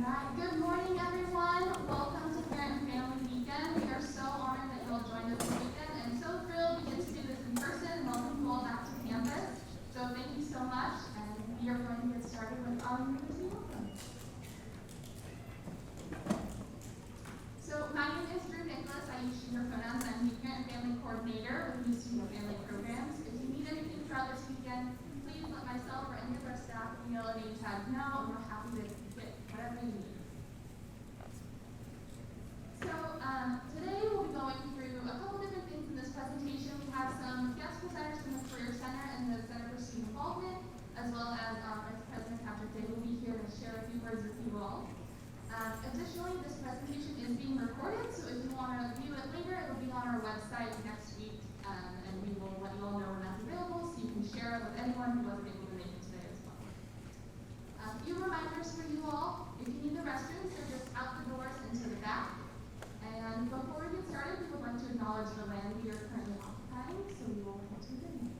right, good morning everyone. Welcome to Parent and Family Weekend. We are so honored that you all joined us this weekend and so thrilled we get to do this in person and welcome you all back to campus. So thank you so much, and we are going to get started with our university welcome. So my name is Drew Nicholas. I use she, her pronouns. I'm the Parent and Family Coordinator with New Student Family Programs. If you need anything throughout this weekend, please let myself or any of our staff email at any time know, and we're happy to get whatever you need. So today we'll be going through a couple different things in this presentation. We have some guest presenters from the Career Center and the Center for Student Involvement, as well as Vice President Patrick Day will be here to share a few words with you all. Additionally, this presentation is being recorded, so if you want to view it later, it will be on our website next week, and we will let you all know when that's available, so you can share it with anyone who wasn't able to make it today as well. A few reminders for you all. If you need the restrooms, they're just out the doors and to the back. And before we get started, we would like to acknowledge the land we are currently occupying, so we will head to the video.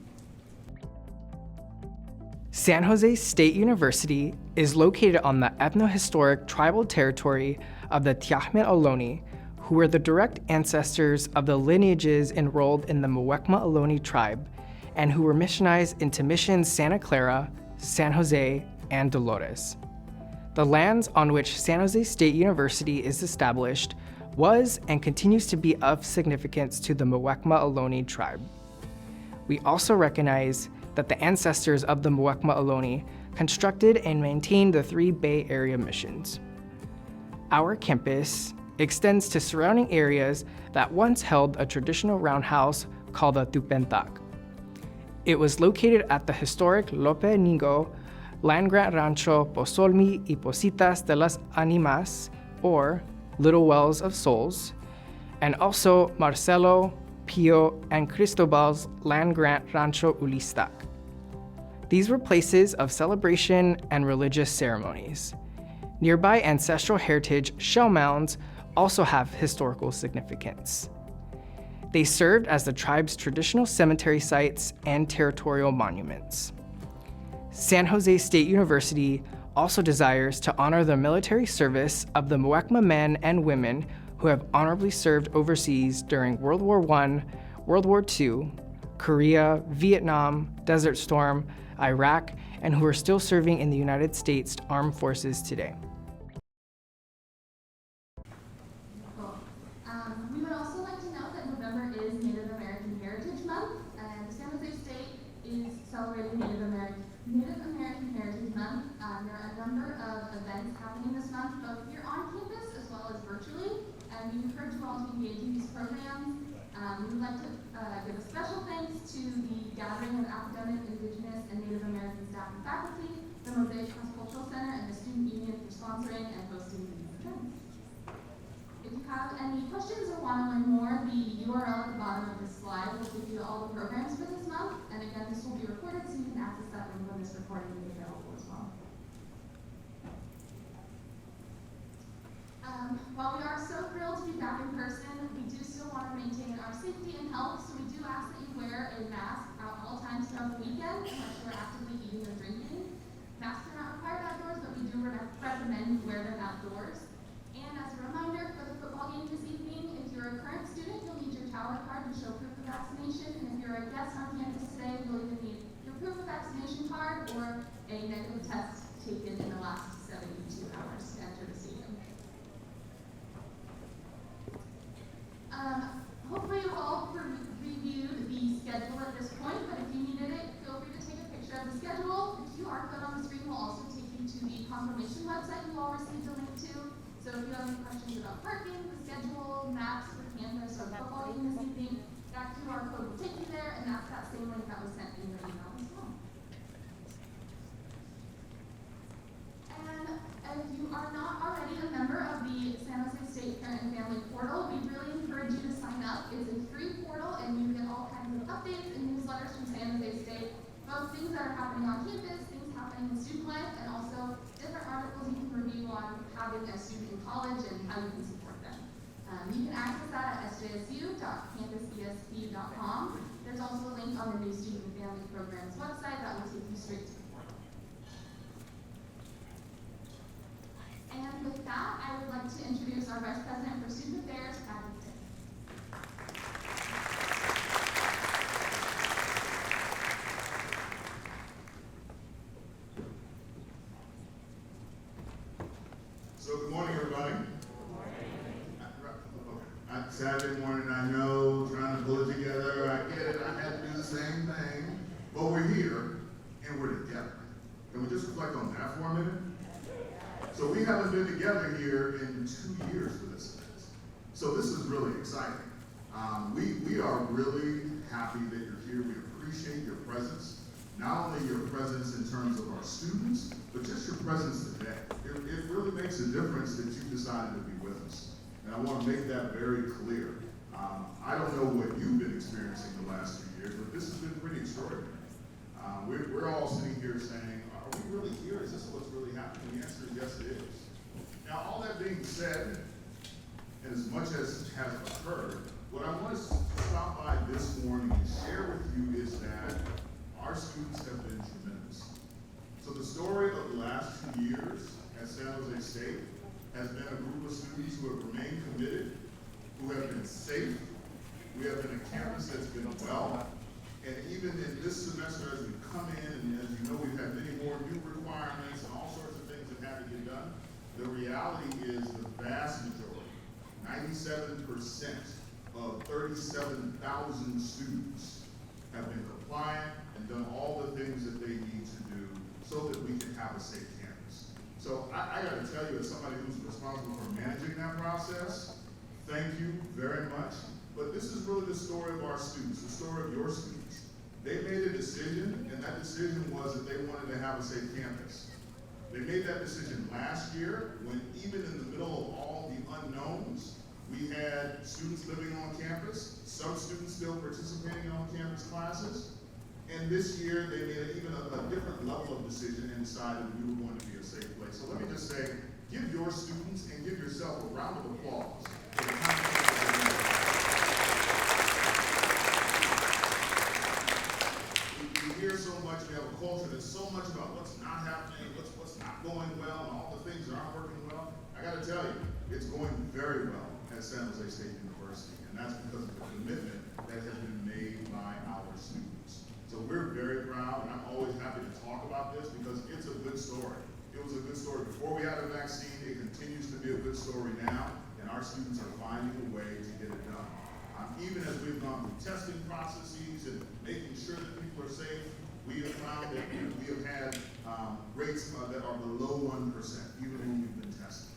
San Jose State University is located on the ethno-historic tribal territory of the Tyahmet Ohlone, who were the direct ancestors of the lineages enrolled in the Muwekma Ohlone tribe and who were missionized into missions Santa Clara, San Jose, and Dolores. The lands on which San Jose State University is established was and continues to be of significance to the Muwekma Ohlone tribe. We also recognize that the ancestors of the Muwekma Ohlone constructed and maintained the 3 Bay Area missions. Our campus extends to surrounding areas that once held a traditional roundhouse called the Tupentak. It was located at the historic Lope Ningo Land Grant Rancho Pozolmi y Positas de las Animas, or Little Wells of Souls, and also Marcelo, Pio, and Cristobal's Land Grant Rancho Ulistac. These were places of celebration and religious ceremonies. Nearby ancestral heritage shell mounds also have historical significance. They served as the tribe's traditional cemetery sites and territorial monuments. San Jose State University also desires to honor the military service of the Muwekma men and women who have honorably served overseas during World War I, World War II, Korea, Vietnam, Desert Storm, Iraq, and who are still serving in the United States Armed Forces today. Cool. We would also like to note that November is Native American Heritage Month, and San Jose State is celebrating Native American Heritage Month. There are a number of events happening this month, both here on campus as well as virtually, and we encourage you all to engage in these programs. We would like to give a special thanks to the gathering of academic, indigenous, and Native American staff and faculty, the Mosaic Cross-Cultural Center, and the Student Union for sponsoring and hosting these events. If you have any questions or want to learn more, the URL at the bottom of this slide will give you all the programs for this month, and again, this will be recorded so you can access that link when this recording is available as well. While we are so thrilled to be back in person, we do still want to maintain our safety and health, so we do ask that you wear a mask at all times throughout the weekend, unless you are actively eating or drinking. Masks are not required outdoors, but we do recommend you wear them outdoors. And as a reminder, for the football game this evening, if you're a current student, you'll need your tower card to show proof of vaccination, and if you're a guest on campus today, you'll either need your proof of vaccination card or a negative test taken in the last 72 hours to enter the stadium. Hopefully you all reviewed the schedule at this point, but if you needed it, feel free to take a picture of the schedule. The QR code on the screen will also take you to the confirmation website you all received a link to. So if you have any questions about parking, the schedule, maps for campus, or football game this evening, that QR code will take you there, and that's that same link that was sent in your email as well. And if you are not already a member of the San Jose State Parent and Family Portal, we really encourage you to sign up. It's a free portal, and you get all kinds of updates and newsletters from San Jose State, both things that are happening on campus, things happening in student life, and also different articles you can review on having a student in college and how you can support them. You can access that at sjsu.campusesp.com. There's also a link on the New Student and Family Programs website that will take you straight to the portal. And like to introduce our Vice President for Student Affairs, Patrick. So good morning, everybody. Saturday morning, I know, trying to pull it together, I get it, I had to do the same thing, but we're here, and we're together. Can we just reflect on that for a minute? So we haven't been together here in 2 years for this event. So this is really exciting. We are really happy that you're here. We appreciate your presence. Not only your presence in terms of our students, but just your presence today. It really makes a difference that you decided to be with us. And I want to make that very clear. I don't know what you've been experiencing the last 2 years, but this has been pretty extraordinary. We're all sitting here saying, are we really here? Is this what's really happening? The answer is yes, it is. Now, all that being said, and as much as has occurred, what I want to stop by this morning and share with you is that our students have been tremendous. So the story of the last 2 years at San Jose State has been a group of students who have remained committed, who have been safe. We have been a campus that's been well. And even in this semester, as we come in, and as you know, we've had many more new requirements and all sorts of things that have to get done. The reality is the vast majority, 97% of 37,000 students have been compliant and done all the things that they need to do so that we can have a safe campus. So I got to tell you, as somebody who's responsible for managing that process, thank you very much. But this is really the story of our students, the story of your students. They made a decision, and that decision was that they wanted to have a safe campus. They made that decision last year when, even in the middle of all the unknowns, we had students living on campus, some students still participating in on-campus classes, and this year they made even a different level of decision and decided we were going to be a safe place. So let me just say, give your students and give yourself a round of applause for the We hear so much, we have a culture that's so much about what's not happening, what's not going well, and all the things that aren't working well. I got to tell you, it's going very well at San Jose State University, and that's because of the commitment that has been made by our students. So we're very proud, and I'm always happy to talk about this because it's a good story. It was a good story before we had a vaccine. It continues to be a good story now, and our students are finding a way to get it done. Even as we've gone through testing processes and making sure that people are safe, we have found that we have had rates that are below 1%, even when we've been testing.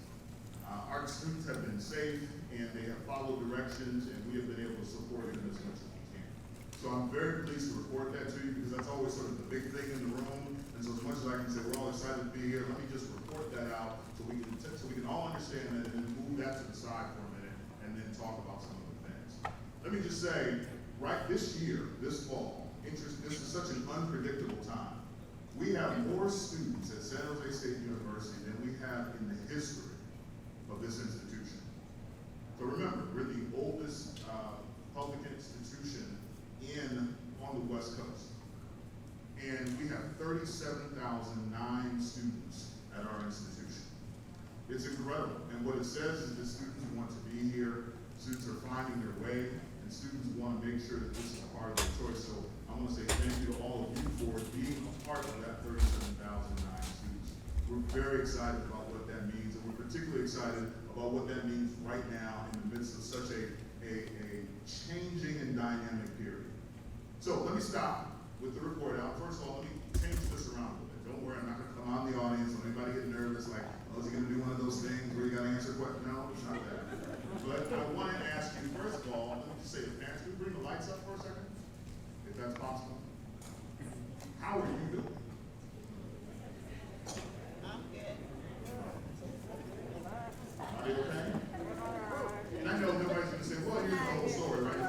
Our students have been safe, and they have followed directions, and we have been able to support them as much as we can. So I'm very pleased to report that to you because that's always sort of the big thing in the room. And so as much as I can say we're all excited to be here, let me just report that out so we can all understand that and then move that to the side for a minute and then talk about some of the things. Let me just say, right this year, this fall, this is such an unpredictable time. We have more students at San Jose State University than we have in the history of this institution. So remember, we're the oldest public institution on the West Coast. And we have 37,009 students at our institution. It's incredible. And what it says is that students want to be here, students are finding their way, and students want to make sure that this is a part of their choice. So I want to say thank you to all of you for being a part of that 37,009 students. We're very excited about what that means, and we're particularly excited about what that means right now in the midst of such a changing and dynamic period. So let me stop with the report out. First of all, let me change this around a little bit. Don't worry, I'm not going to come out in the audience when anybody get nervous, like, oh, is he going to do one of those things where you got to answer questions? No, it's not that. But I want to ask you, first of all, let me just say, parents, can we bring the lights up for a second? If that's possible. How are you doing? I'm good. Are you okay? And I know nobody's going to say, well, here's the whole story, right? I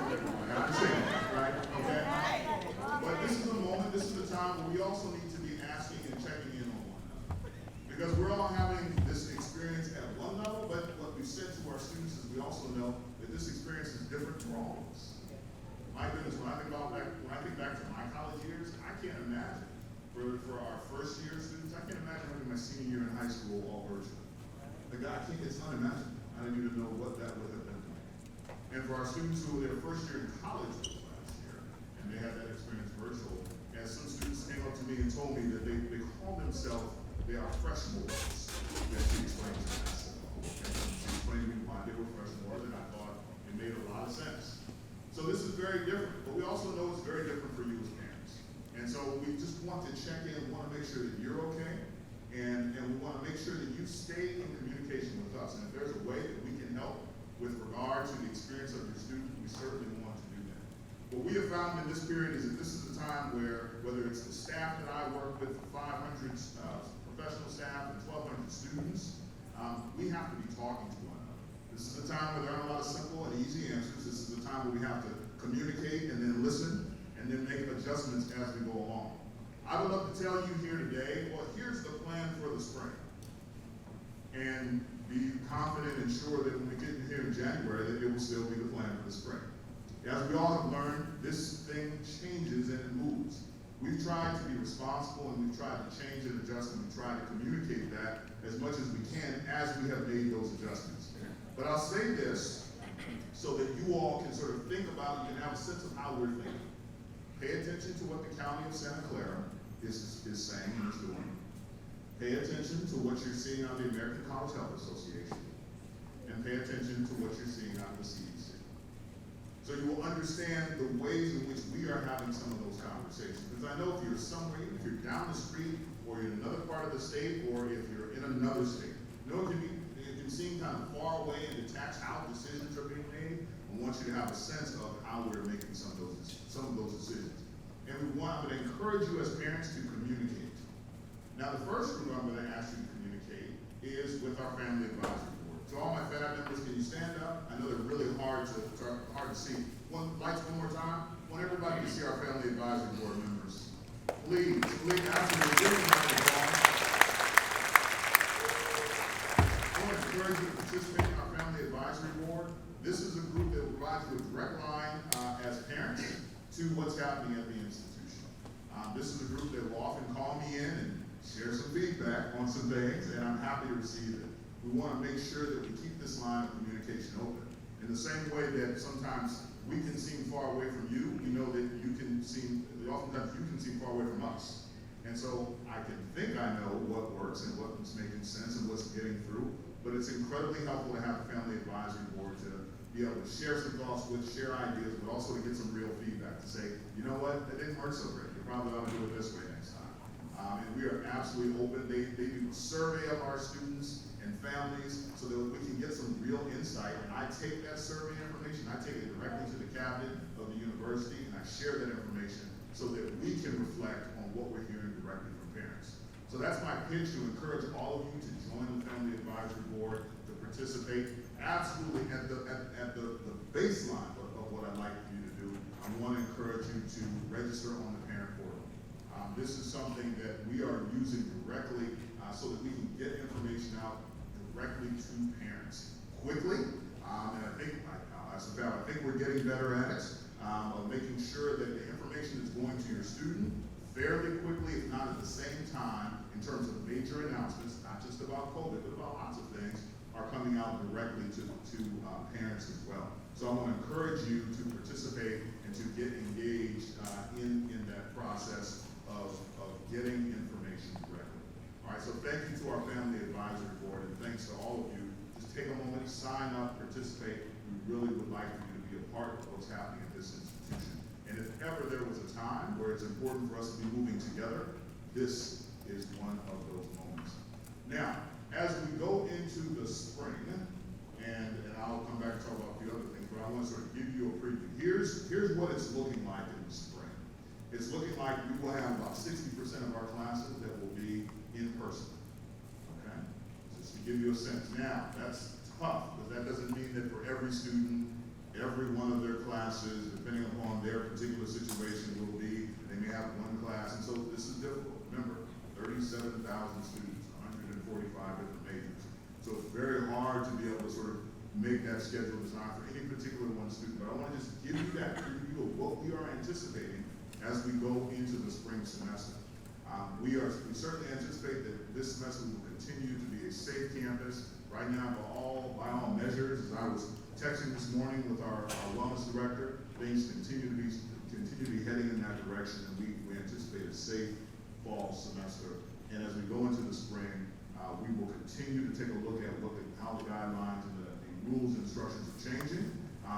understand that, right? Okay? But this is a moment, this is a time where we also need to be asking and checking in on one another. Because we're all having this experience at one level, but what we've said to our students is we also know that this experience is different for all of us. My goodness, when I think back to my college years, I can't imagine for our first year students, I can't imagine having my senior year in high school all virtual. It's unimaginable. I don't even know what that would have been like. And for our students who were their first year in college last year, and they had that experience virtual, and some students came up to me and told me that they call themselves, they are freshmores, that she explained to me. Okay? She explained to me why they were freshmores, and I thought it made a lot of sense. So this is very different, but we also know it's very different for you as parents. And so we just want to check in, want to make sure that you're okay, and we want to make sure that you stay in communication with us. And if there's a way that we can help with regard to the experience of your student, we certainly want to do that. What we have found in this period is that this is a time where, whether it's the staff that I work with, 500 professional staff and 1,200 students, we have to be talking to one another. This is a time where there aren't a lot of simple and easy answers. This is a time where we have to communicate and then listen and then make adjustments as we go along. I would love to tell you here today, well, here's the plan for the spring. And be confident and sure that when we get in here in January, that it will still be the plan for the spring. As we all have learned, this thing changes and it moves. We've tried to be responsible and we've tried to change and adjust and we've tried to communicate that as much as we can as we have made those adjustments. But I'll say this so that you all can sort of think about it and have a sense of how we're thinking. Pay attention to what the County of Santa Clara is saying and is doing. Pay attention to what you're seeing out of the American College Health Association. And pay attention to what you're seeing out of the CDC. So you will understand the ways in which we are having some of those conversations. Because I know if you're somewhere, if you're down the street, or you're in another part of the state, or if you're in another state, you know, it can seem kind of far away and detached how decisions are being made. I want you to have a sense of how we're making some of those decisions. And I would encourage you as parents to communicate. Now, the first group I'm going to ask you to communicate is with our Family Advisory Board. So all my FAD members, can you stand up? I know they're really hard to see. Lights one more time. I want everybody to see our Family Advisory Board members. Please, absolutely. Give them a round of applause. I want to encourage you to participate in our Family Advisory Board. This is a group that will provide you a direct line as parents to what's happening at the institution. This is a group that will often call me in and share some feedback on some things, and I'm happy to receive it. We want to make sure that we keep this line of communication open. In the same way that sometimes we can seem far away from you, we know that oftentimes you can seem far away from us. And so I can think I know what works and what's making sense and what's getting through, but it's incredibly helpful to have a Family Advisory Board to be able to share some thoughts with, share ideas, but also to get some real feedback to say, you know what, that didn't work so great. You probably ought to do it this way next time. And we are absolutely open. They do a survey of our students and families so that we can get some real insight. And I take that survey information, I take it directly to the cabinet of the university, and I share that information so that we can reflect on what we're hearing directly from parents. So that's my pitch to encourage all of you to join the Family Advisory Board, to participate. Absolutely at the baseline of what I'd like for you to do, I want to encourage you to register on the parent portal. This is something that we are using directly so that we can get information out directly to parents quickly. And I think, I think we're getting better at it, of making sure that the information is going to your student fairly quickly, if not at the same time, in terms of major announcements, not just about COVID, but about lots of things, are coming out directly to parents as well. So I want to encourage you to participate and to get engaged in that process of getting information directly. All right, so thank you to our Family Advisory Board, and thanks to all of you. Just take a moment, sign up, participate. We really would like for you to be a part of what's happening at this institution. And if ever there was a time where it's important for us to be moving together, this is one of those moments. Now, as we go into the spring, and I'll come back and talk about a few other things, but I want to sort of give you a preview. Here's what it's looking like in the spring. It's looking like we will have about 60% of our classes that will be in person. Okay? Just to give you a sense. Now, that's tough, but that doesn't mean that for every student, every one of their classes, depending upon their particular situation, will be, they may have one class, and so this is difficult. Remember, 37,000 students, 145 different majors. So it's very hard to be able to sort of make that schedule design for any particular one student. But I want to just give you that preview of what we are anticipating as we go into the spring semester. We certainly anticipate that this this semester we will continue to be a safe campus. Right now, by all measures, as I was texting this morning with our wellness director, things continue to be heading in that direction, and we anticipate a safe fall semester. And as we go into the spring, we will continue to take a look at how the guidelines and the rules and instructions are changing.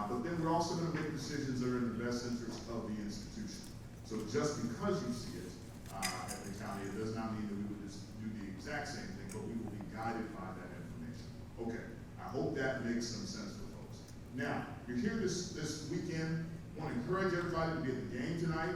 But then we're also going to make decisions that are in the best interest of the institution. So just because you see it at the county, it does not mean that we would just do the exact same thing, but we will be guided by that information. Okay, I hope that makes some sense for folks. Now, you're here this weekend. I want to encourage everybody to be at the game tonight.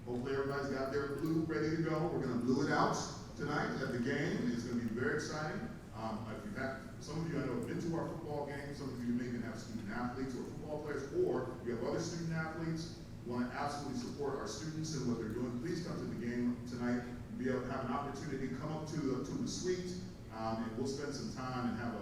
Hopefully everybody's got their blue ready to go. We're going to blue it out tonight at the game. It's going to be very exciting. If you've had, some of you I know have been to our football games. Some of you may even have student athletes or football players, or you have other student athletes who want to absolutely support our students and what they're doing. Please come to the game tonight. You'll be able to have an opportunity to come up to the suite, and we'll spend some time and have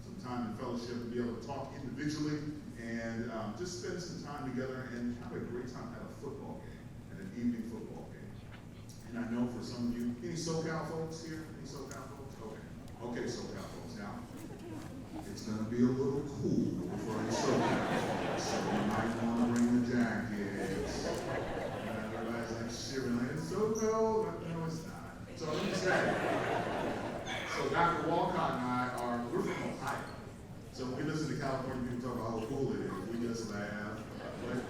some time in fellowship and be able to talk individually and just spend some time together and have a great time at a football game, at an evening football game. And I know for some of you, any SoCal folks here? Any SoCal folks? Okay, SoCal folks. Now, it's going to be a little cool for the SoCal folks, so you might want to bring the jackets. Everybody's like shivering, like, it's so cold, but no, it's not. So let me say, so Dr. Walcott and I we're from Ohio. So when we listen to California people talk about how cool it is, we just laugh.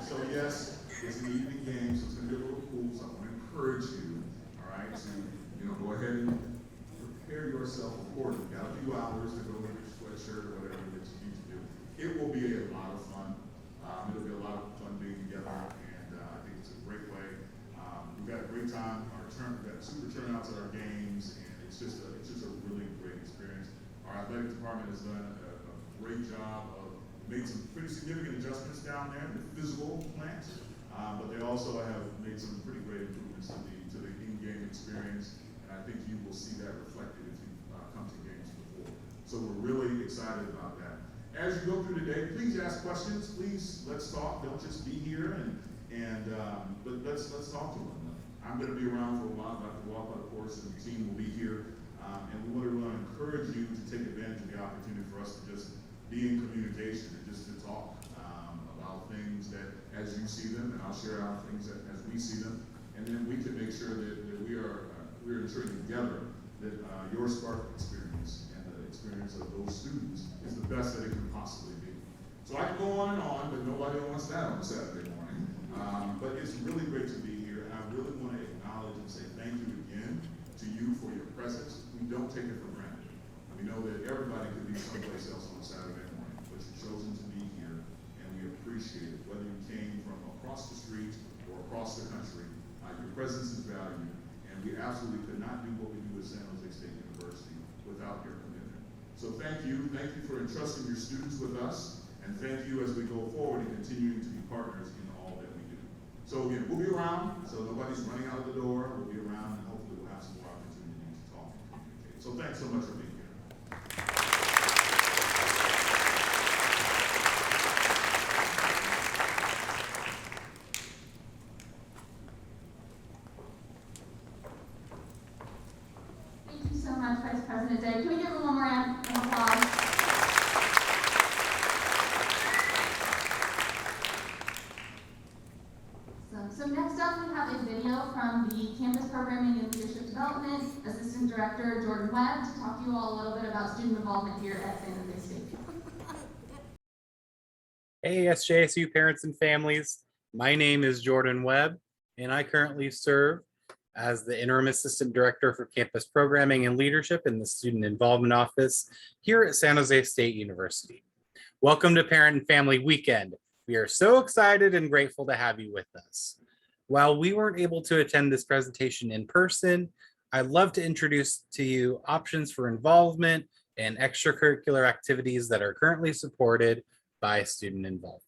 So yes, it's an evening game, so it's going to be a little cool. So I want to encourage you, all right, to go ahead and prepare yourself accordingly. Got a few hours to go with your sweatshirt or whatever that you need to do. It will be a lot of fun. It'll be a lot of fun being together, and I think it's a great way. We've had a great time. We've got super turnouts at our games, and it's just a really great experience. Our athletic department has done a great job of made some pretty significant adjustments down there in the physical plant, but they also have made some pretty great improvements to the in-game experience, and I think you will see that reflected if you come to games before. So we're really excited about that. As you go through the day, please ask questions. Please, let's talk. Don't just be here but let's talk to one another. I'm going to be around for a while. Dr. Walcott, of course, and the team will be here. And we want to encourage you to take advantage of the opportunity for us to just be in communication and just to talk about things that as you see them, and I'll share our things as we see them. And then we can make sure that we're ensuring together that your Spark experience and the experience of those students is the best that it can possibly be. So I can go on and on, but nobody wants that on a Saturday morning. But it's really great to be here, and I really want to acknowledge and say thank you again to you for your presence. We don't take it for granted. We know that everybody could be someplace else on a Saturday morning, but you've chosen to be here, and we appreciate it. Whether you came from across the street or across the country, your presence is valued, and we absolutely could not do what we do at San Jose State University without your commitment. So thank you for entrusting your students with us, and thank you as we go forward and continuing to be partners in all that we do. So again, we'll be around, so nobody's running out of the door. We'll be around, and hopefully we'll have some more opportunity to talk and communicate. So thanks so much for being here. Thank you so much, Vice President Day. Can we give him one more round of applause? So next up, we have a video from the Campus Programming and Leadership Development Assistant Director, Jordan Webb, to talk to you all a little bit about student involvement here at San Jose State. Hey, SJSU parents and families. My name is Jordan Webb, and I currently serve as the Interim Assistant Director for Campus Programming and Leadership in the Student Involvement Office here at San Jose State University. Welcome to Parent and Family Weekend. We are so excited and grateful to have you with us. While we weren't able to attend this presentation in person, I'd love to introduce to you options for involvement and extracurricular activities that are currently supported by student involvement.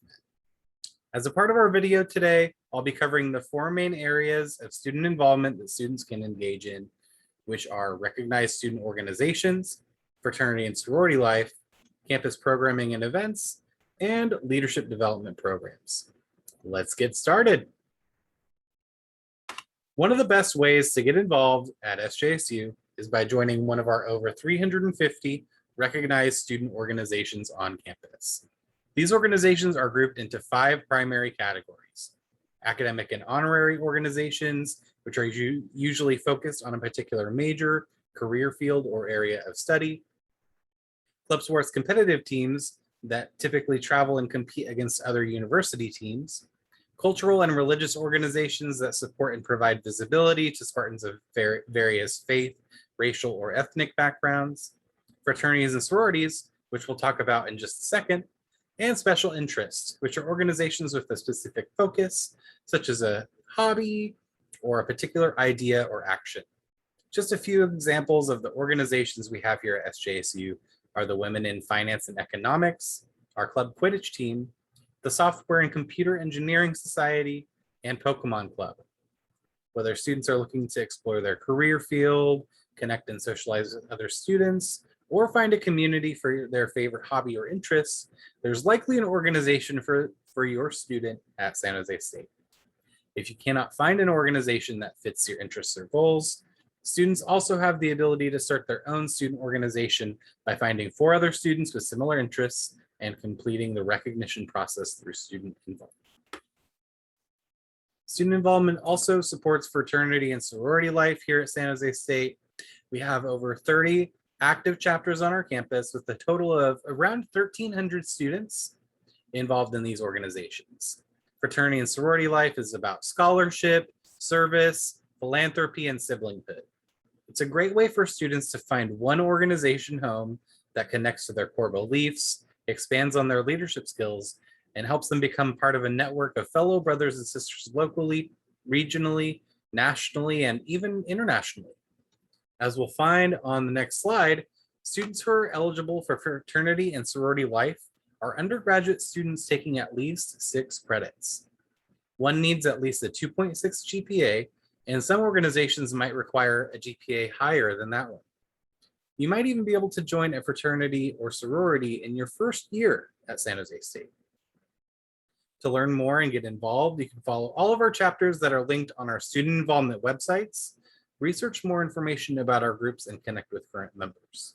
As a part of our video today, I'll be covering the 4 main areas of student involvement that students can engage in, which are recognized student organizations, fraternity and sorority life, campus programming and events, and leadership development programs. Let's get started. One of the best ways to get involved at SJSU is by joining one of our over 350 recognized student organizations on campus. These organizations are grouped into 5 primary categories: academic and honorary organizations, which are usually focused on a particular major, career field, or area of study; club sports competitive teams that typically travel and compete against other university teams; cultural and religious organizations that support and provide visibility to Spartans of various faith, racial, or ethnic backgrounds; fraternities and sororities, which we'll talk about in just a second; and special interests, which are organizations with a specific focus, such as a hobby or a particular idea or action. Just a few examples of the organizations we have here at SJSU are the Women in Finance and Economics, our Club Quidditch team, the Software and Computer Engineering Society, and Pokemon Club. Whether students are looking to explore their career field, connect and socialize with other students, or find a community for their favorite hobby or interests, there's likely an organization for your student at San Jose State. If you cannot find an organization that fits your interests or goals, students also have the ability to start their own student organization by finding 4 other students with similar interests and completing the recognition process through student involvement. Student involvement also supports fraternity and sorority life here at San Jose State. We have over 30 active chapters on our campus with a total of around 1,300 students involved in these organizations. Fraternity and sorority life is about scholarship, service, philanthropy, and siblinghood. It's a great way for students to find one organization home that connects to their core beliefs, expands on their leadership skills, and helps them become part of a network of fellow brothers and sisters locally, regionally, nationally, and even internationally. As we'll find on the next slide, students who are eligible for fraternity and sorority life are undergraduate students taking at least 6 credits. One needs at least a 2.6 GPA, and some organizations might require a GPA higher than that one. You might even be able to join a fraternity or sorority in your first year at San Jose State. To learn more and get involved, you can follow all of our chapters that are linked on our student involvement websites, research more information about our groups, and connect with current members.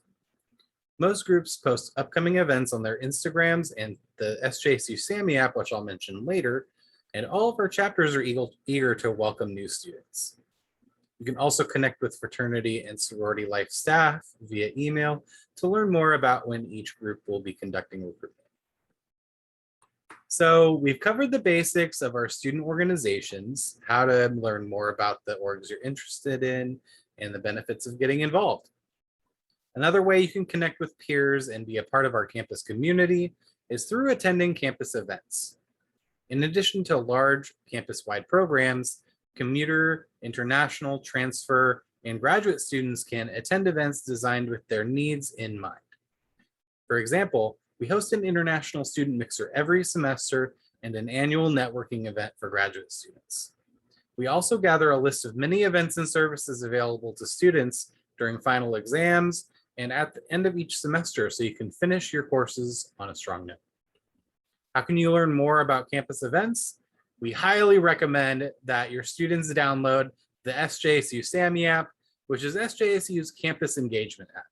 Most groups post upcoming events on their Instagrams and the SJSU Sammy app, which I'll mention later, and all of our chapters are eager to welcome new students. You can also connect with fraternity and sorority life staff via email to learn more about when each group will be conducting recruitment. So we've covered the basics of our student organizations, how to learn more about the orgs you're interested in, and the benefits of getting involved. Another way you can connect with peers and be a part of our campus community is through attending campus events. In addition to large campus-wide programs, commuter, international, transfer, and graduate students can attend events designed with their needs in mind. For example, we host an international student mixer every semester and an annual networking event for graduate students. We also gather a list of many events and services available to students during final exams and at the end of each semester so you can finish your courses on a strong note. How can you learn more about campus events? We highly recommend that your students download the SJSU Sammy app, which is SJSU's campus engagement app.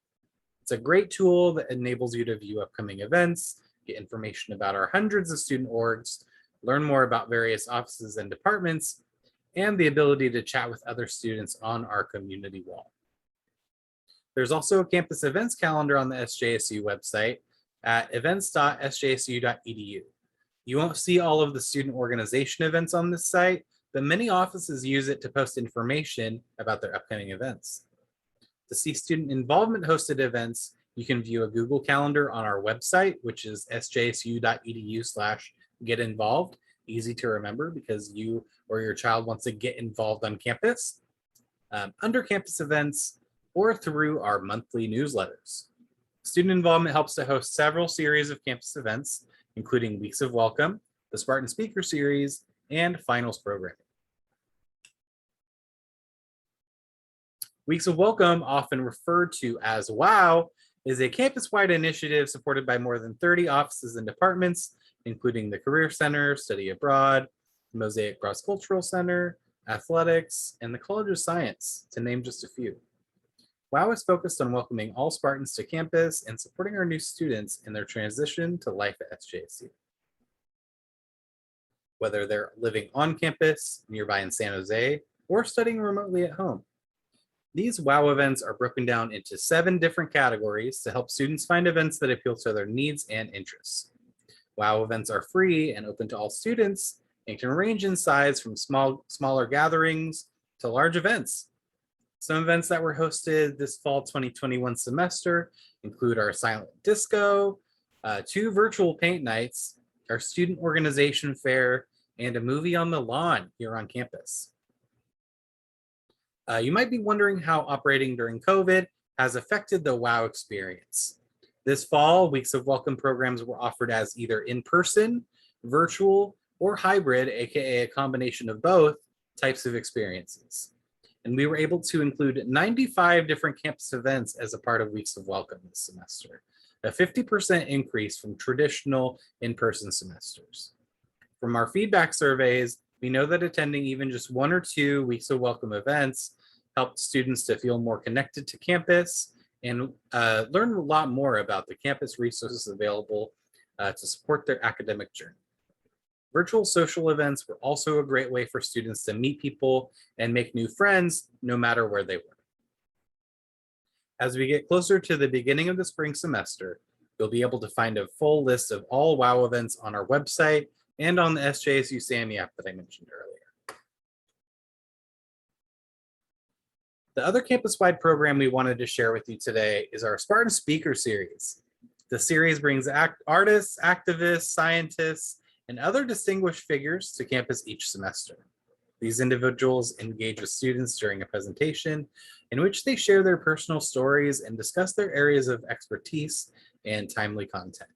It's a great tool that enables you to view upcoming events, get information about our hundreds of student orgs, learn more about various offices and departments, and the ability to chat with other students on our community wall. There's also a campus events calendar on the SJSU website at events.sjsu.edu. You won't see all of the student organization events on this site, but many offices use it to post information about their upcoming events. To see student involvement hosted events, you can view a Google Calendar on our website, which is sjsu.edu/getinvolved. Easy to remember because you or your child wants to get involved on campus, under campus events, or through our monthly newsletters. Student involvement helps to host several series of campus events, including Weeks of Welcome, the Spartan Speaker Series, and Finals Programming. Weeks of Welcome, often referred to as WOW, is a campus-wide initiative supported by more than 30 offices and departments, including the Career Center, Study Abroad, Mosaic Cross-Cultural Center, Athletics, and the College of Science, to name just a few. WOW is focused on welcoming all Spartans to campus and supporting our new students in their transition to life at SJSU. Whether they're living on campus, nearby in San Jose, or studying remotely at home. These WOW events are broken down into 7 different categories to help students find events that appeal to their needs and interests. WOW events are free and open to all students and can range in size from smaller gatherings to large events. Some events that were hosted this fall 2021 semester include our silent disco, 2 virtual paint nights, our student organization fair, and a movie on the lawn here on campus. You might be wondering how operating during COVID has affected the WOW experience. This fall, Weeks of Welcome programs were offered as either in-person, virtual, or hybrid, aka a combination of both types of experiences. And we were able to include 95 different campus events as a part of Weeks of Welcome this semester, a 50% increase from traditional in-person semesters. From our feedback surveys, we know that attending even just 1 or 2 Weeks of Welcome events helped students to feel more connected to campus and learn a lot more about the campus resources available to support their academic journey. Virtual social events were also a great way for students to meet people and make new friends, no matter where they were. As we get closer to the beginning of the spring semester, you'll be able to find a full list of all WOW events on our website and on the SJSU SAMI app that I mentioned earlier. The other campus-wide program we wanted to share with you today is our Spartan Speaker Series. The series brings artists, activists, scientists, and other distinguished figures to campus each semester. These individuals engage with students during a presentation in which they share their personal stories and discuss their areas of expertise and timely content.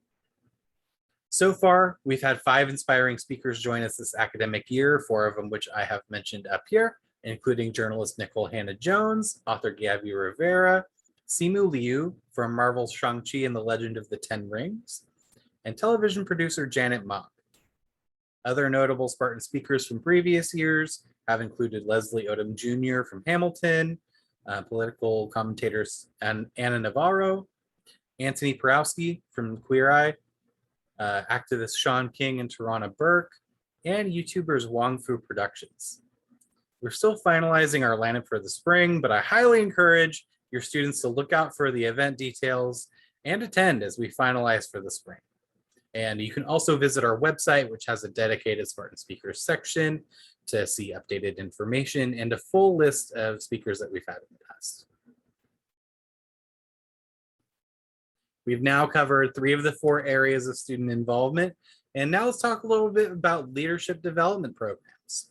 So far, we've had 5 inspiring speakers join us this academic year, 4 of them which I have mentioned up here, including journalist Nicole Hannah-Jones, author Gabby Rivera, Simu Liu from Marvel's Shang-Chi and the Legend of the Ten Rings, and television producer Janet Mock. Other notable Spartan speakers from previous years have included Leslie Odom Jr. from Hamilton, political commentators Anna Navarro, Anthony Porowski from Queer Eye, activist Sean King and Tarana Burke, and YouTubers Wong Fu Productions. We're still finalizing our lineup for the spring, but I highly encourage your students to look out for the event details and attend as we finalize for the spring. And you can also visit our website, which has a dedicated Spartan Speakers section to see updated information and a full list of speakers that we've had in the past. We've now covered 3 of the 4 areas of student involvement, and now let's talk a little bit about leadership development programs.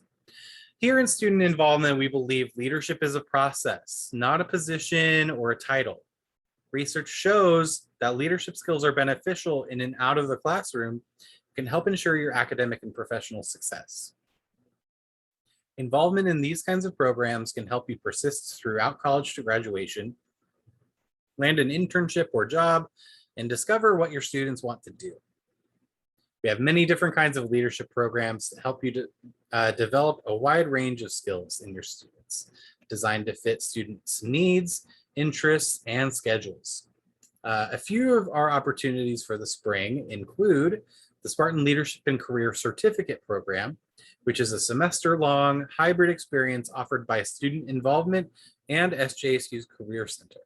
Here in student involvement, we believe leadership is a process, not a position or a title. Research shows that leadership skills are beneficial in and out of the classroom, can help ensure your academic and professional success. Involvement in these kinds of programs can help you persist throughout college to graduation, land an internship or job, and discover what your students want to do. We have many different kinds of leadership programs to help you to develop a wide range of skills in your students, designed to fit students' needs, interests, and schedules. A few of our opportunities for the spring include the Spartan Leadership and Career Certificate Program, which is a semester-long hybrid experience offered by Student Involvement and SJSU's Career Center.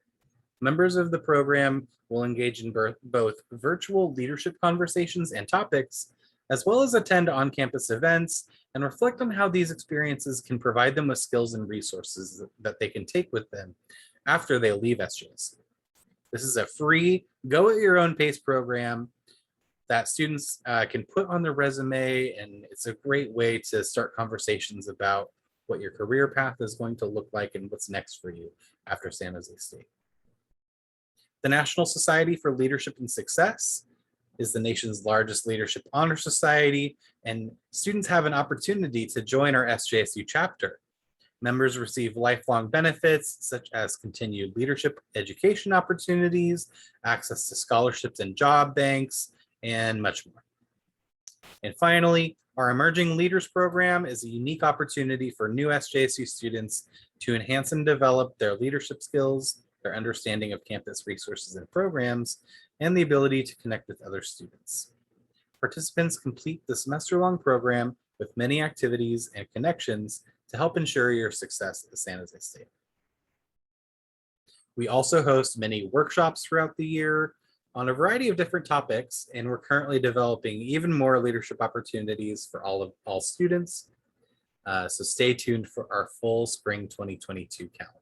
Members of the program will engage in both virtual leadership conversations and topics, as well as attend on-campus events and reflect on how these experiences can provide them with skills and resources that they can take with them after they leave SJSU. This is a free, go-at-your-own-pace program that students can put on their resume, and it's a great way to start conversations about what your career path is going to look like and what's next for you after San Jose State. The National Society for Leadership and Success is the nation's largest leadership honor society, and students have an opportunity to join our SJSU chapter. Members receive lifelong benefits such as continued leadership education opportunities, access to scholarships and job banks, and much more. And finally, our Emerging Leaders Program is a unique opportunity for new SJSU students to enhance and develop their leadership skills, their understanding of campus resources and programs, and the ability to connect with other students. Participants complete the semester-long program with many activities and connections to help ensure your success at San Jose State. We also host many workshops throughout the year on a variety of different topics, and we're currently developing even more leadership opportunities for all students. So stay tuned for our full spring 2022 calendar.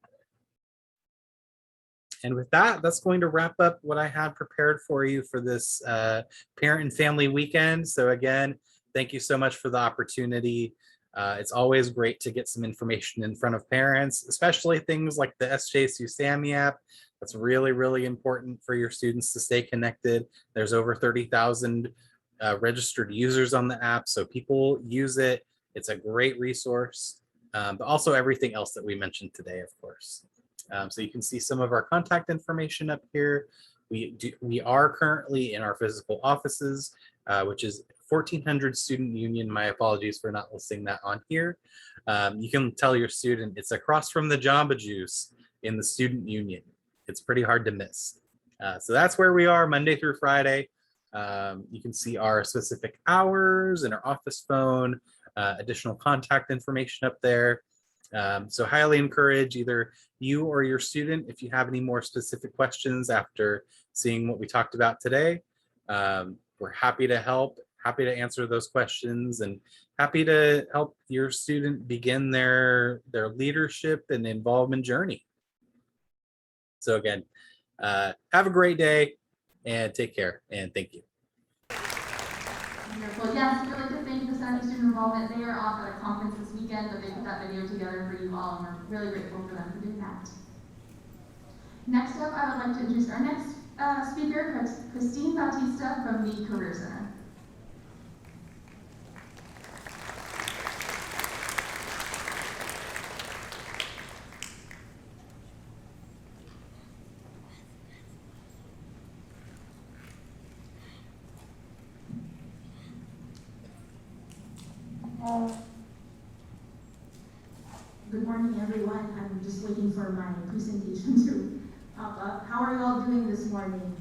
And with that, that's going to wrap up what I had prepared for you for this parent and family weekend. So again, thank you so much for the opportunity. It's always great to get some information in front of parents, especially things like the SJSU SAMI app. That's really, really important for your students to stay connected. There's over 30,000 registered users on the app, so people use it. It's a great resource, but also everything else that we mentioned today, of course. So you can see some of our contact information up here. We are currently in our physical offices, which is 1400 Student Union. My apologies for not listing that on here. You can tell your student it's across from the Jamba Juice in the Student Union. It's pretty hard to miss. So that's where we are Monday through Friday. You can see our specific hours and our office phone, additional contact information up there. So highly encourage either you or your student, if you have any more specific questions after seeing what we talked about today, we're happy to help, happy to answer those questions, and happy to help your student begin their leadership and involvement journey. So again, have a great day and take care, and thank you. Wonderful. Yes, we'd like to thank the Center for Student Involvement. They are off at a conference this weekend, but they put that video together for you all, and we're really grateful for them for doing that. Next up, I would like to introduce our next speaker, Christine Bautista from the Career Center. Good morning, everyone. I'm just waiting for my presentation to pop up. How are you all doing this morning?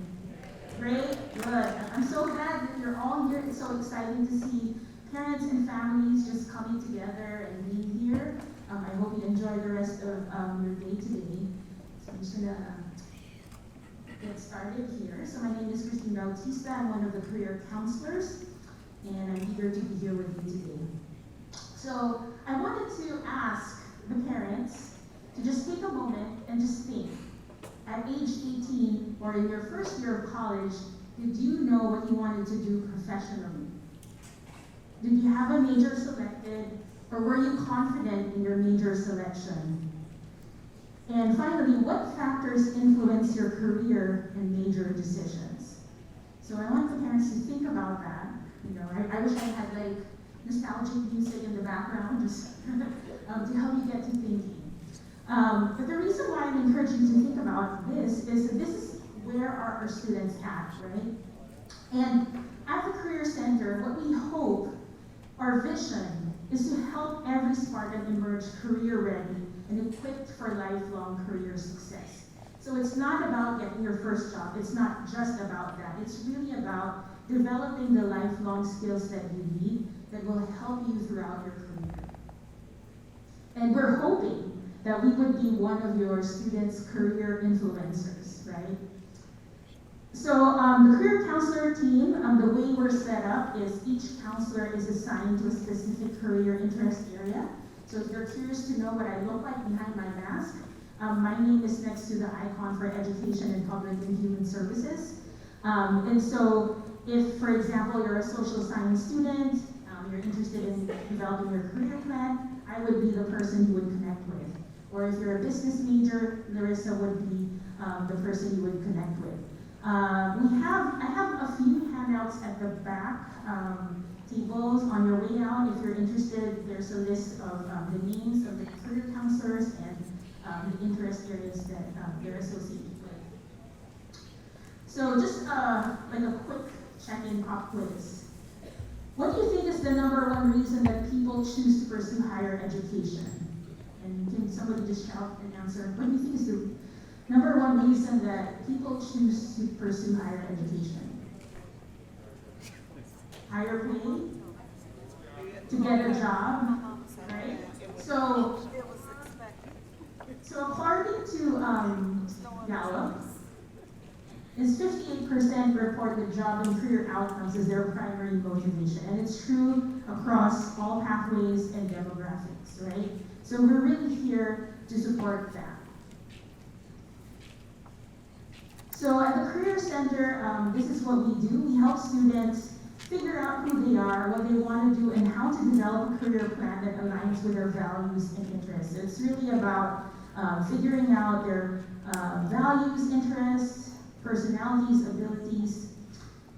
Great, good. I'm so glad that you're all here. It's so exciting to see parents and families just coming together and being here. I hope you enjoy the rest of your day today. So I'm just gonna get started here. So my name is Christine Bautista. I'm one of the career counselors, and I'm eager to be here with you today. So I wanted to ask the parents to just take a moment and just think. At age 18 or in your first year of college, did you know what you wanted to do professionally? Did you have a major selected, or were you confident in your major selection? And finally, what factors influence your career and major decisions? So I want the parents to think about that. You know, I wish I had like nostalgic music in the background just to help you get to thinking. But the reason why I'm encouraging you to think about this is that this is where are our students at, right? And at the Career Center, what we hope, our vision, is to help every Spartan emerge career ready and equipped for lifelong career success. So it's not about getting your first job. It's not just about that. It's really about developing the lifelong skills that you need that will help you throughout your career. And we're hoping that we would be one of your students' career influencers, right? So the career counselor team, the way we're set up is each counselor is assigned to a specific career interest area. So if you're curious to know what I look like behind my mask, my name is next to the icon for Education and Public and Human Services. And so if, for example, you're a social science student, you're interested in developing your career plan, I would be the person you would connect with. Or if you're a business major, Larissa would be the person you would connect with. I have a few handouts at the back tables on your way out. If you're interested, there's a list of the names of the career counselors and the interest areas that they're associated with. So just like a quick check-in pop quiz. What do you think is the #1 reason that people choose to pursue higher education? And can somebody just shout an answer? What do you think is Number one reason that people choose to pursue higher education. Higher pay, to get a job, right? So according to Gallup, is 58% report that job and career outcomes as their primary motivation. And it's true across all pathways and demographics, right? So we're really here to support that. So at the Career Center, this is what we do. We help students figure out who they are, what they want to do, and how to develop a career plan that aligns with their values and interests. So it's really about figuring out their values, interests, personalities, abilities.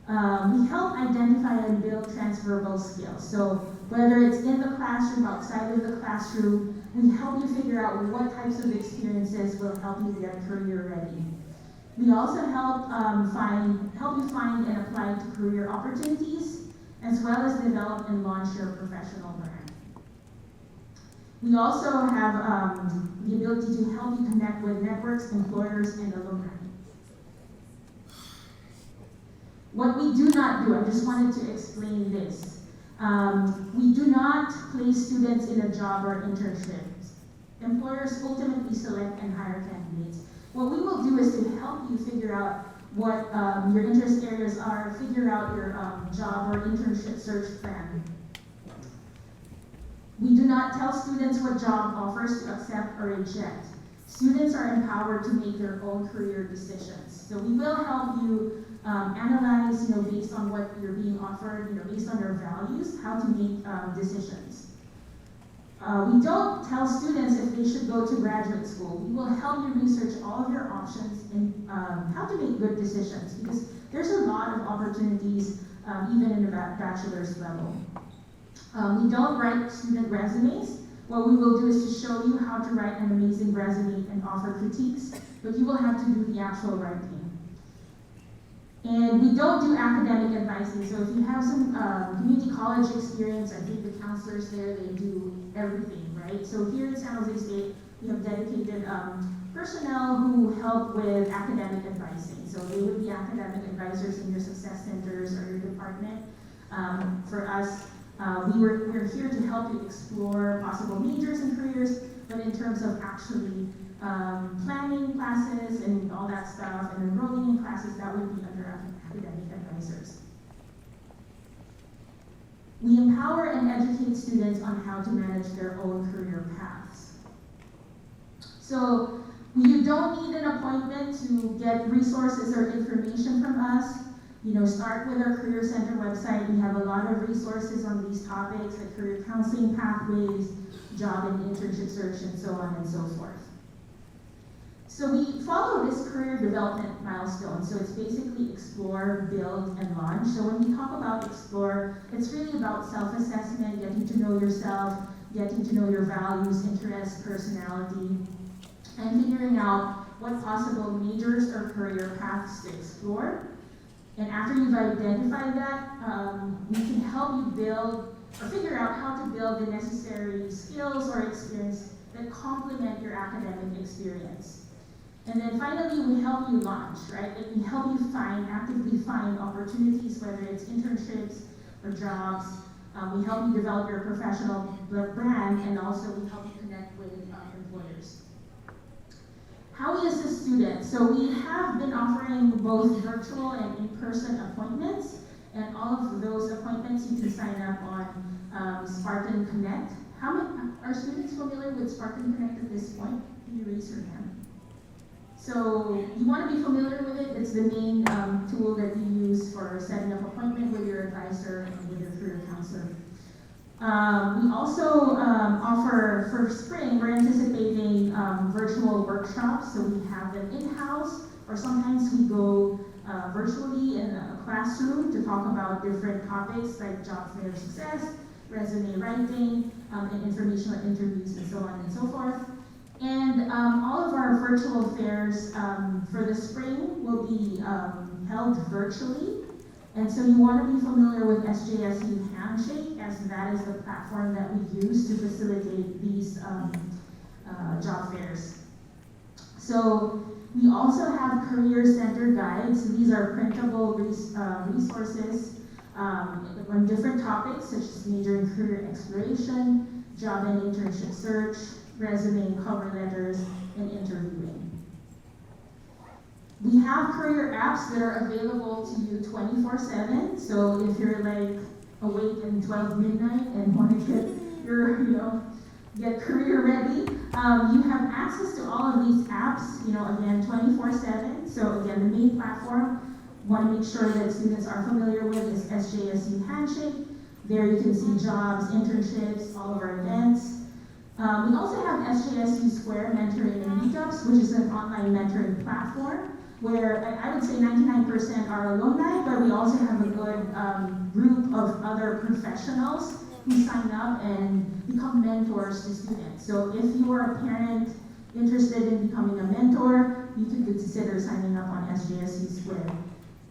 We help identify and build transferable skills. So whether it's in the classroom, outside of the classroom, we help you figure out what types of experiences will help you get career ready. We also help you find and apply to career opportunities, as well as develop and launch your professional brand. We also have the ability to help you connect with networks, employers, and alumni. What we do not do, I just wanted to explain this. We do not place students in a job or internship. Employers ultimately select and hire candidates. What we will do is to help you figure out what your interest areas are, figure out your job or internship search plan. We do not tell students what job offers to accept or reject. Students are empowered to make their own career decisions. So we will help you analyze, based on what you're being offered, based on your values, how to make decisions. We don't tell students if they should go to graduate school. We will help you research all of your options and how to make good decisions, because there's a lot of opportunities even in the bachelor's level. We don't write student resumes. What we will do is to show you how to write an amazing resume and offer critiques, but you will have to do the actual writing. And we don't do academic advising, so if you have some community college experience, I think the counselors there, they do everything, right? So here at San Jose State, we have dedicated personnel who help with academic advising. So they would be academic advisors in your success centers or your department. For us, we're here to help you explore possible majors and careers, but in terms of actually planning classes and all that stuff and enrolling in classes, that would be under academic advisors. We empower and educate students on how to manage their own career paths. So you don't need an appointment to get resources or information from us. Start with our Career Center website. We have a lot of resources on these topics, like career counseling pathways, job and internship search, and so on and so forth. So we follow this career development milestone. So it's basically explore, build, and launch. So when we talk about explore, it's really about self-assessment, getting to know yourself, getting to know your values, interests, personality, and figuring out what possible majors or career paths to explore. And after you've identified that, we can help you build or figure out how to build the necessary skills or experience that complement your academic experience. And then finally, we help you launch, right? Like we help you actively find opportunities, whether it's internships or jobs. We help you develop your professional brand, and also we help you connect with employers. How we assist students. So we have been offering both virtual and in-person appointments, and all of those appointments you can sign up on Spartan Connect. How many are students familiar with Spartan Connect at this point? Can you raise your hand? So you want to be familiar with it. It's the main tool that you use for setting up appointment with your advisor and with your career counselor. We also offer, for spring, we're anticipating virtual workshops. So we have them in-house, or sometimes we go virtually in a classroom to talk about different topics like job fair success, resume writing, and informational interviews, and so on and so forth. And all of our virtual fairs for the spring will be held virtually. And so you want to be familiar with SJSU Handshake, as that is the platform that we use to facilitate these job fairs. So We also have career center guides. These are printable resources on different topics such as major and career exploration, job and internship search, resume and cover letters, and interviewing. We have career apps that are available to you 24/7. So if you're like awake at 12 midnight and want to get your, get career ready, you have access to all of these apps, again, 24/7. So again, the main platform, want to make sure that students are familiar with is SJSU Handshake. There you can see jobs, internships, all of our events. We also have SJSU Square Mentoring and Meetups, which is an online mentoring platform where I would say 99% are alumni, but we also have a good group of other professionals who sign up and become mentors to students. So if you are a parent interested in becoming a mentor, you could consider signing up on SJSU Square.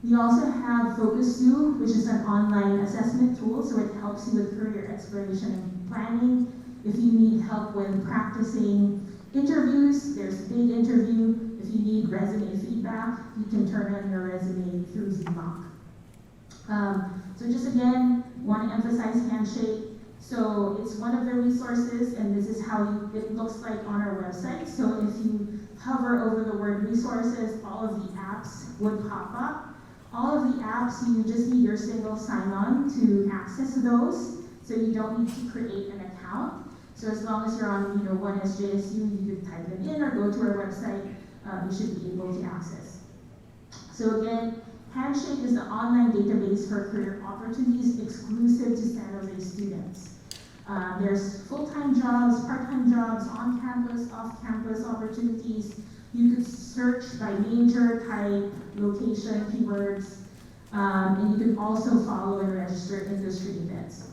We also have Focus 2, which is an online assessment tool, so it helps you with career exploration and planning. If you need help with practicing interviews, there's Big Interview. If you need resume feedback, you can turn in your resume through Zmock. So just again, want to emphasize Handshake. So it's one of the resources, and this is how it looks like on our website. So if you hover over the word resources, all of the apps would pop up. All of the apps, you just need your single sign-on to access those, so you don't need to create an account. So as long as you're on, one SJSU, you could type them in or go to our website. You should be able to access. So again, Handshake is the online database for career opportunities exclusive to San Jose students. There's full-time jobs, part-time jobs, on-campus, off-campus opportunities. You could search by major, type, location, keywords, and you can also follow and register industry events.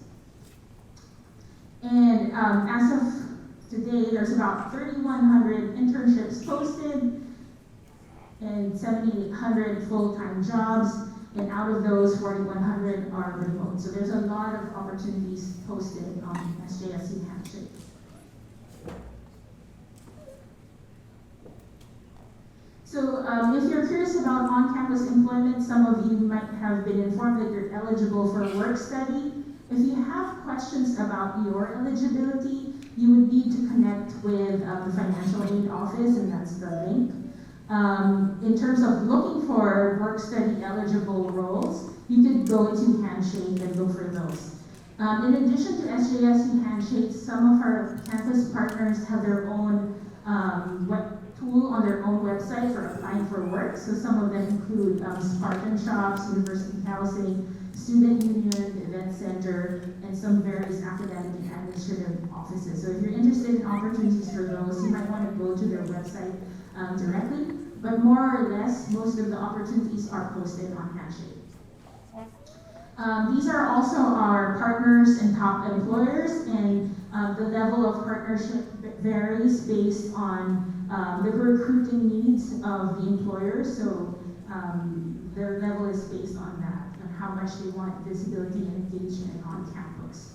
And as of today, there's about 3,100 internships posted and 7,800 full-time jobs, and out of those, 4,100 are remote. So there's a lot of opportunities posted on SJSU Handshake. So if you're curious about on-campus employment, some of you might have been informed that you're eligible for work study. If you have questions about your eligibility, you would need to connect with the financial aid office, and that's the link. In terms of looking for work study eligible roles, you could go to Handshake and look for those. In addition to SJSU Handshake, some of our campus partners have their own web tool on their own website for applying for work. So some of them include Spartan Shops, University Housing, Student Union, Event Center, and some various academic and administrative offices. So if you're interested in opportunities for those, you might want to go to their website directly. But more or less, most of the opportunities are posted on Handshake. These are also our partners and top employers, and the level of partnership varies based on the recruiting needs of the employers. So their level is based on that, and how much they want visibility and engagement on campus.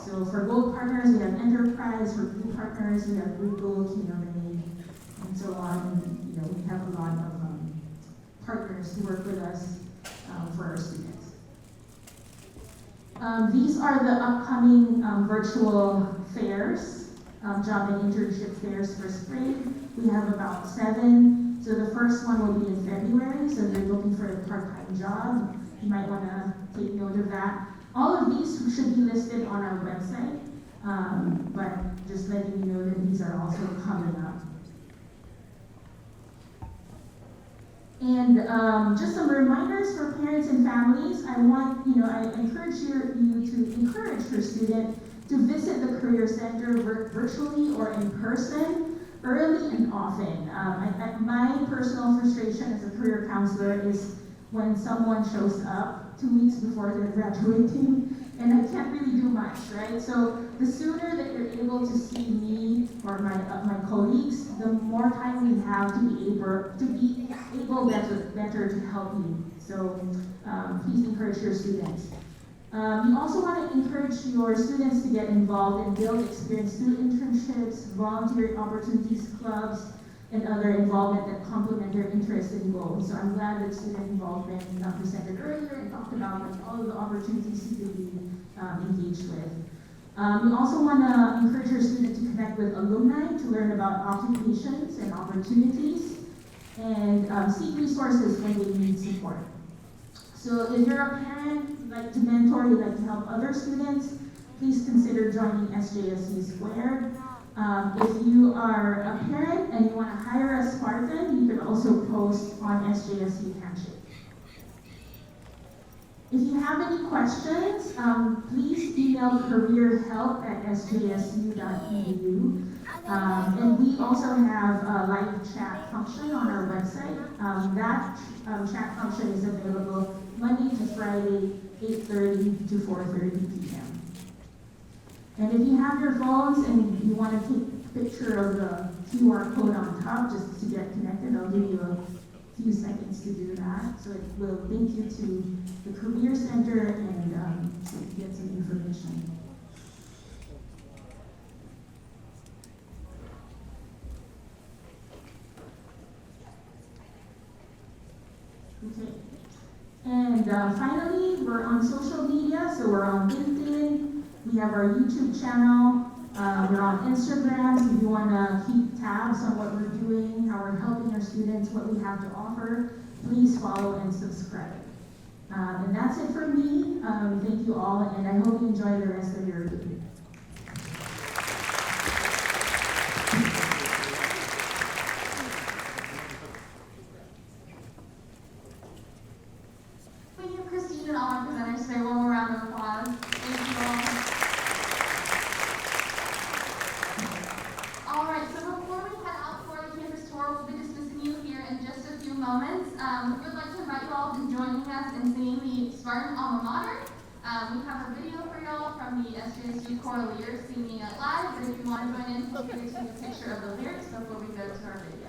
So for gold partners, we have Enterprise. For blue partners, we have Google, and so on. And, we have a lot of partners who work with us for our students. These are the upcoming virtual fairs, job and internship fairs for spring. We have about 7. So the first one will be in February. So if you're looking for a part-time job, you might want to take note of that. All of these should be listed on our website, but just letting you know that these are also coming up. And just some reminders for parents and families. I encourage you to encourage your student to visit the Career Center virtually or in person, early and often. My personal frustration as a career counselor is when someone shows up 2 weeks before they're graduating, and I can't really do much, right? So the sooner that you're able to see me or my colleagues, the more time we have to be able better to help you. So please encourage your students. You also want to encourage your students to get involved and build experience through internships, volunteer opportunities, clubs, and other involvement that complement their interests and goals. So I'm glad that student involvement presented earlier and talked about like, all of the opportunities you could be engaged with. We also want to encourage our students to connect with alumni to learn about occupations and opportunities and seek resources when they need support. So if you're a parent, you'd like to mentor, you'd like to help other students, please consider joining SJSU Squared. If you are a parent and you want to hire a Spartan, you can also post on SJSU Handshake. If you have any questions, please email careerhelp@sjsu.edu. And we also have a live chat function on our website. That chat function is available Monday to Friday, 8:30 to 4:30 p.m. And if you have your phones and you want to take a picture of the QR code on top just to get connected, I'll give you a few seconds to do that. So it will link you to the Career Center and so you get some information. Okay. And finally, we're on social media. So we're on LinkedIn. We have our YouTube channel. We're on Instagram. So if you want to keep tabs on what we're doing, how we're helping our students, what we have to offer, please follow and subscribe. And that's it for me. Thank you all, and I hope you enjoy the rest of your day. We have Christine and all our presenters today. One more round of applause. Thank you all. All right, so before we head out for the campus tour, we'll be dismissing you here in just a few moments. We would like to invite you all to joining us in singing the Spartan Alma Mater. We have a video for y'all from the SJSU choir leaders singing it live, but if you want to join in, feel free to take a picture of the lyrics before we go to our video.